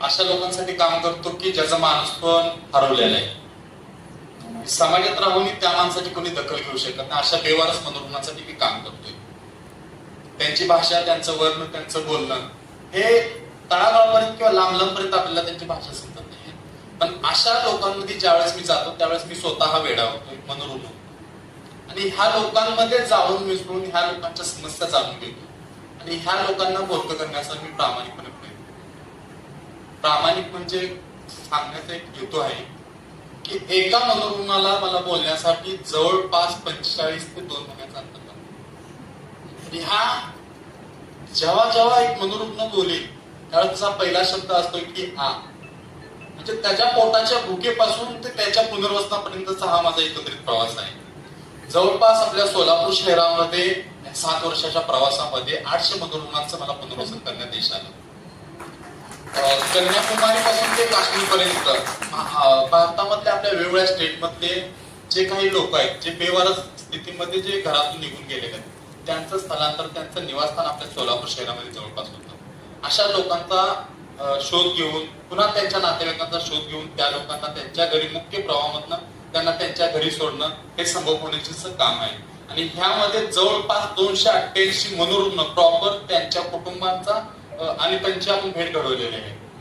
अशा लोकांसाठी काम करतो की ज्याचा माणूस पण हरवलेला आहे. समाजात राहून त्या माणसाची कोणी दखल घेऊ शकत नाही. अशा बेवारस मनोरुग्णांसाठी मी काम करतोय. त्यांची भाषा, त्यांचं वर्ण, त्यांचं बोलणं हे तळागाळापर्यंत किंवा लांब लांबपर्यंत आपल्याला त्यांची भाषा समजत नाही. पण अशा लोकांमध्ये ज्यावेळेस मी जातो त्यावेळेस मी स्वतः वेडा होतोय मनोरुग्ण, आणि ह्या लोकांमध्ये जाऊन मिसळून ह्या लोकांच्या समस्या जाणून घेतो आणि ह्या लोकांना बोलतं करण्याचा मी प्रामाणिकपणे प्रयत्न. प्रामाणिक म्हणजे सांगण्याचा एक हेतू आहे की एका मनोरुग्णाला मला बोलण्यासाठी जवळपास 45 ते 2 महिन्याचा अंतर लागतो. ह्या जेव्हा जेव्हा एक मनोरुग्ण बोलेल त्यावेळेस त्याचा पहिला शब्द असतो की आ, म्हणजे त्याच्या पोटाच्या भुकेपासून ते त्याच्या पुनर्वसनापर्यंतचा हा माझा एकत्रित प्रवास आहे. जवळपास आपल्या सोलापूर शहरामध्ये 7 वर्षाच्या प्रवासामध्ये 800 मनोरुग्णांचं मला पुनर्वसन करण्यात यश आलं. कन्याकुमारी पासून ते काश्मीर पर्यंत भारतामधल्या आपल्या वेगवेगळ्या स्टेटमधले जे काही लोक आहेत, जे बेवारस स्थितीमध्ये जे घरातून निघून गेलेले आहेत, त्यांचं स्थलांतर, त्यांचं निवासस्थान आपल्या सोलापूर शहरामध्ये जवळपास होतं. अशा लोकांचा शोध घेऊन, पुन्हा त्यांच्या नातेवाईकांचा शोध घेऊन त्या लोकांना त्यांच्या घरी मुख्य प्रवाहामधनं त्यांना त्यांच्या घरी सोडणं हे संभव होण्याचं काम आहे. आणि ह्यामध्ये जवळपास 288 मनोरुग्ण प्रॉपर त्यांच्या कुटुंबांचा आणि त्यांची आपण भेट घडवलेली आहे.